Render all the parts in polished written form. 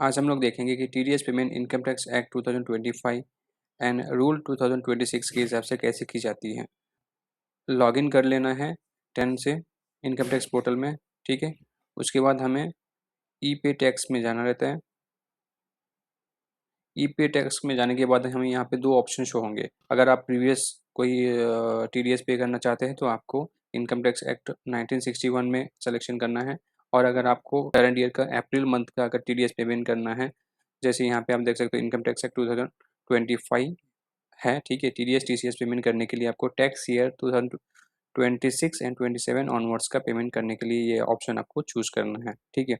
आज हम लोग देखेंगे कि TDS payment income tax act 2025 and rule 2026 के हिसाब से कैसे की जाती है। लॉगिन कर लेना है 10 से इनकम टैक्स पोर्टल में, ठीक है। उसके बाद हमें ई पे टैक्स में जाना रहता है। ई पे टैक्स में जाने के बाद हमें यहाँ पे दो ऑप्शन शो होंगे। अगर आप प्रीवियस कोई टीडीएस पे करना चाहते हैं तो आपको इनकम टैक्स एक्ट 1961 में सिलेक्शन करना है, और अगर आपको करंट ईयर का अप्रैल मंथ का अगर टीडीएस पेमेंट करना है, जैसे यहाँ पे आप देख सकते हो इनकम टैक्स एक्ट 2025 है, ठीक है। टीडीएस टीसीएस पेमेंट करने के लिए आपको टैक्स ईयर 2026 एंड 27 ऑनवर्ड्स का पेमेंट करने के लिए ये ऑप्शन आपको चूज करना है, ठीक है।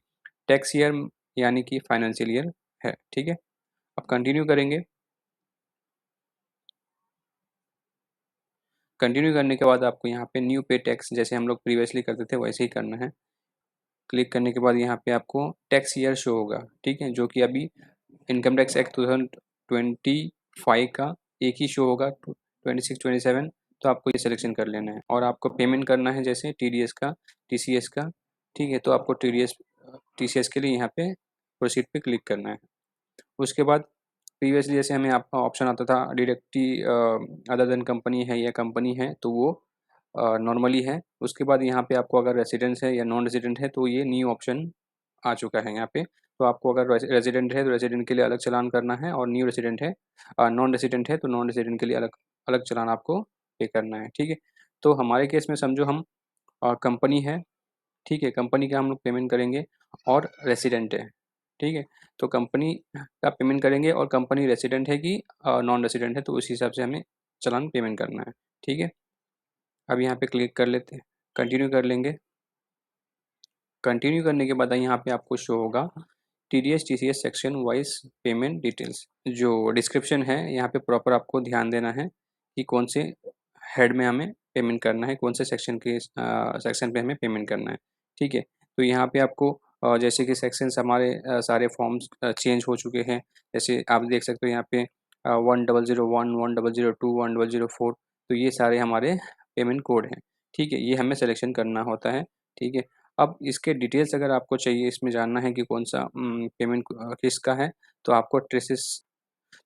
टैक्स ईयर यानी कि फाइनेंशियल ईयर है, ठीक है। अब कंटिन्यू करेंगे। कंटिन्यू करने के बाद आपको यहाँ पे न्यू पे टैक्स जैसे हम लोग प्रीवियसली करते थे वैसे ही करना है। क्लिक करने के बाद यहाँ पे आपको टैक्स ईयर शो होगा, ठीक है, जो कि अभी इनकम टैक्स एक्ट 2025 का एक ही शो होगा 26 27। तो आपको ये सिलेक्शन कर लेना है और आपको पेमेंट करना है जैसे टीडीएस का, टीसीएस का, ठीक है। तो आपको टीसीएस के लिए यहाँ पे प्रोसीड पे क्लिक करना है। उसके बाद प्रीवियसली जैसे हमें आपका ऑप्शन आता था डायरेक्टली अदर देन कंपनी है या कंपनी है, तो वो नॉर्मली है। उसके बाद यहाँ पे आपको अगर रेसिडेंस है या नॉन रेजिडेंट है तो ये न्यू ऑप्शन आ चुका है यहाँ पे। तो आपको अगर रेजिडेंट है तो रेजिडेंट के लिए अलग चालान करना है, और न्यू रेजिडेंट है नॉन रेजिडेंट है तो नॉन रेजिडेंट के लिए अलग अलग चालान आपको पे करना है, ठीक है। तो हमारे केस में समझो हम कंपनी है, ठीक है, कंपनी का हम लोग पेमेंट करेंगे और रेसिडेंट है, ठीक है। तो कंपनी का पेमेंट करेंगे और कंपनी रेसिडेंट है कि नॉन रेसिडेंट है, तो उसी हिसाब से हमें चालान पेमेंट करना है, ठीक है। अब यहाँ पे क्लिक कर लेते हैं, कंटिन्यू कर लेंगे। कंटिन्यू करने के बाद यहाँ पे आपको शो होगा TDS TCS section wise payment details. जो डिस्क्रिप्शन है यहाँ पे प्रॉपर आपको ध्यान देना है कि कौन से हेड में हमें पेमेंट करना है, कौन से सेक्शन पे हमें पेमेंट करना है, ठीक है। तो यहाँ पे आपको जैसे कि सेक्शंस हमारे सारे फॉर्म्स चेंज हो चुके हैं। जैसे आप देख सकते हो यहाँ पे 1001, 1002, 1004, तो ये सारे हमारे पेमेंट कोड हैं, ठीक है। ये हमें सिलेक्शन करना होता है, ठीक है। अब इसके डिटेल्स अगर आपको चाहिए, इसमें जानना है कि कौन सा पेमेंट किसका है, तो आपको ट्रेसेस,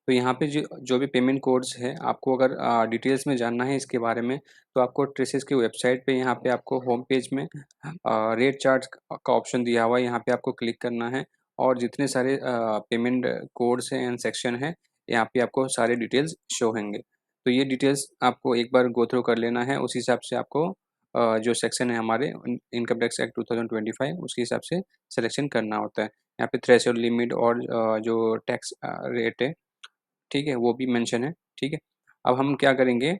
तो यहाँ पे जो जो भी पेमेंट कोड्स है आपको अगर डिटेल्स में जानना है इसके बारे में, तो आपको ट्रेसेस की वेबसाइट पे यहाँ पे आपको होम पेज में रेट चार्ट का ऑप्शन दिया हुआ है, यहाँ पे आपको क्लिक करना है और जितने सारे पेमेंट कोड्स हैं एंड सेक्शन है यहाँ पे आपको सारे डिटेल्स शो होंगे। तो ये डिटेल्स आपको एक बार गो थ्रू कर लेना है, उसी हिसाब से आपको जो सेक्शन है हमारे इनकम टैक्स एक्ट 2025 उसके हिसाब से सिलेक्शन करना होता है। यहाँ पे थ्रेशोल्ड लिमिट और जो टैक्स रेट है, ठीक है, वो भी मेंशन है, ठीक है। अब हम क्या करेंगे,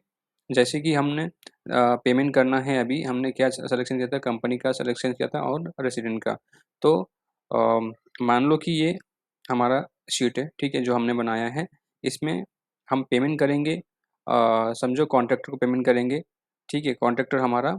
जैसे कि हमने पेमेंट करना है, अभी हमने क्या सिलेक्शन किया था, कंपनी का सिलेक्शन किया था और रेसिडेंट का। तो मान लो कि ये हमारा शीट है, ठीक है, जो हमने बनाया है। इसमें हम पेमेंट करेंगे, समझो कॉन्ट्रैक्टर को पेमेंट करेंगे, ठीक है। कॉन्ट्रैक्टर हमारा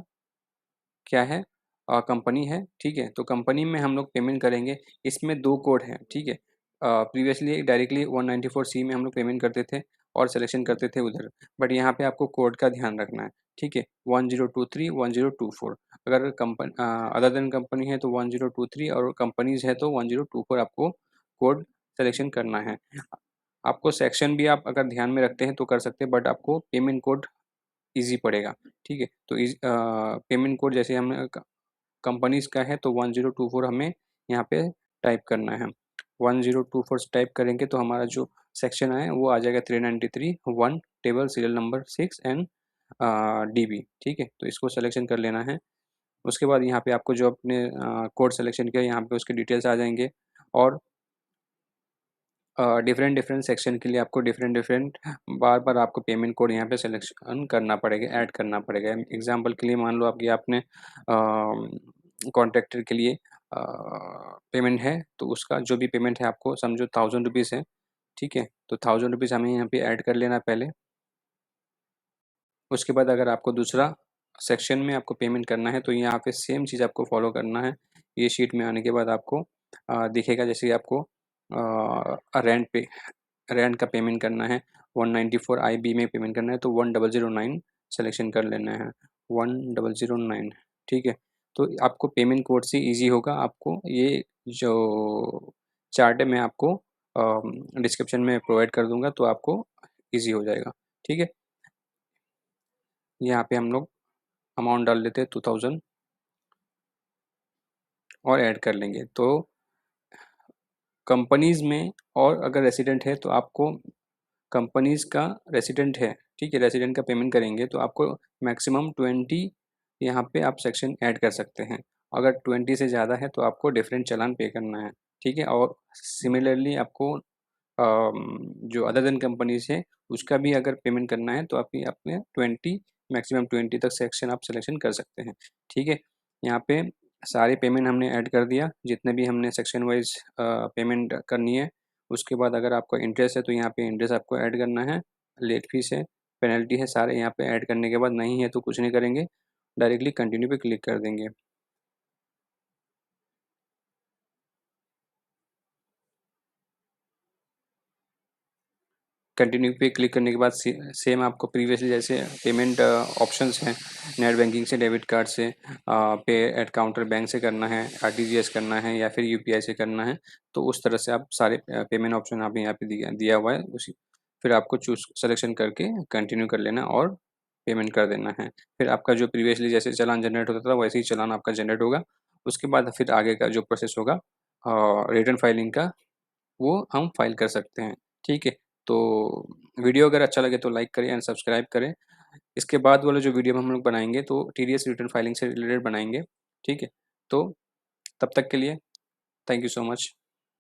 क्या है, कंपनी है, ठीक है। तो कंपनी में हम लोग पेमेंट करेंगे, इसमें दो कोड हैं, ठीक है। प्रीवियसली डायरेक्टली 194C में हम लोग पेमेंट करते थे और सिलेक्शन करते थे उधर, बट यहाँ पे आपको कोड का ध्यान रखना है, ठीक है। 1023, 1024, अगर कंपनी अदर देन कंपनी है तो 1023, और कंपनीज है तो 1024 आपको कोड सिलेक्शन करना है। आपको सेक्शन भी आप अगर ध्यान में रखते हैं तो कर सकते हैं, बट आपको पेमेंट कोड ईजी पड़ेगा, ठीक है। तो पेमेंट कोड जैसे हमने कंपनीज का है तो 1024 हमें यहाँ पे टाइप करना है। 1024 टाइप करेंगे तो हमारा जो सेक्शन है वो आ जाएगा 393 1 table serial number 6 and dB, ठीक है। तो इसको सिलेक्शन कर लेना है। उसके बाद यहाँ पे आपको जो अपने कोड सिलेक्शन किया यहाँ पे उसके डिटेल्स आ जाएंगे, और डिफरेंट डिफरेंट सेक्शन के लिए आपको डिफरेंट डिफरेंट बार बार आपको पेमेंट कोड यहाँ पे सिलेक्शन करना पड़ेगा, ऐड करना पड़ेगा। एग्जांपल के लिए मान लो आपकी आपने कॉन्ट्रैक्टर के लिए पेमेंट है, तो उसका जो भी पेमेंट है आपको समझो 1000 रुपीज़ है, ठीक है। तो 1000 रुपीज़ हमें यहाँ पे ऐड कर लेना पहले। उसके बाद अगर आपको दूसरा सेक्शन में आपको पेमेंट करना है तो यहाँ पे सेम चीज़ आपको फॉलो करना है। ये शीट में आने के बाद आपको दिखेगा, जैसे कि आपको रेंट का पेमेंट करना है 194 IB में पेमेंट करना है तो 1009 सिलेक्शन कर लेना है, 1009, ठीक है। तो आपको पेमेंट कोड से इजी होगा आपको ये जो चार्ट है मैं आपको डिस्क्रिप्शन में प्रोवाइड कर दूँगा, तो आपको ईज़ी हो जाएगा, ठीक है। यहाँ पे हम लोग अमाउंट डाल देते हैं 2000 और ऐड कर लेंगे। तो कंपनीज़ में और अगर रेसिडेंट है तो आपको कंपनीज़ का रेसिडेंट है, ठीक है, रेसिडेंट का पेमेंट करेंगे तो आपको मैक्सिमम 20 यहाँ पे आप सेक्शन ऐड कर सकते हैं। अगर 20 से ज़्यादा है तो आपको डिफरेंट चालान पे करना है, ठीक है। और सिमिलरली आपको जो अदर देन कंपनीज़ है उसका भी अगर पेमेंट करना है तो आप ये अपने 20 मैक्सिमम 20 तक सेक्शन आप सिलेक्शन कर सकते हैं, ठीक है। यहाँ पे सारे पेमेंट हमने ऐड कर दिया, जितने भी हमने सेक्शन वाइज पेमेंट करनी है। उसके बाद अगर आपको इंटरेस्ट है तो यहाँ पे इंटरेस्ट आपको ऐड करना है, लेट फीस है, पेनल्टी है, सारे यहाँ पे ऐड करने के बाद नहीं है तो कुछ नहीं करेंगे, डायरेक्टली कंटिन्यू पे क्लिक कर देंगे। कंटिन्यू पे क्लिक करने के बाद सेम आपको प्रीवियसली जैसे पेमेंट ऑप्शंस हैं, नेट बैंकिंग से, डेबिट कार्ड से, पे एट काउंटर बैंक से करना है, आरटीजीएस करना है या फिर यूपीआई से करना है, तो उस तरह से आप सारे पेमेंट ऑप्शन आप यहाँ पे दिया दिया हुआ है, उसी फिर आपको चूज सेलेक्शन करके कंटिन्यू कर लेना और पेमेंट कर देना है। फिर आपका जो प्रीवियसली जैसे चालान जनरेट होता था वैसे ही चालान आपका जनरेट होगा। उसके बाद फिर आगे का जो प्रोसेस होगा रिटर्न फाइलिंग का, वो हम फाइल कर सकते हैं, ठीक है। तो वीडियो अगर अच्छा लगे तो लाइक करें एंड सब्सक्राइब करें। इसके बाद वाला जो वीडियो हम लोग बनाएंगे तो टीडीएस रिटर्न फाइलिंग से रिलेटेड बनाएंगे, ठीक है। तो तब तक के लिए थैंक यू सो मच।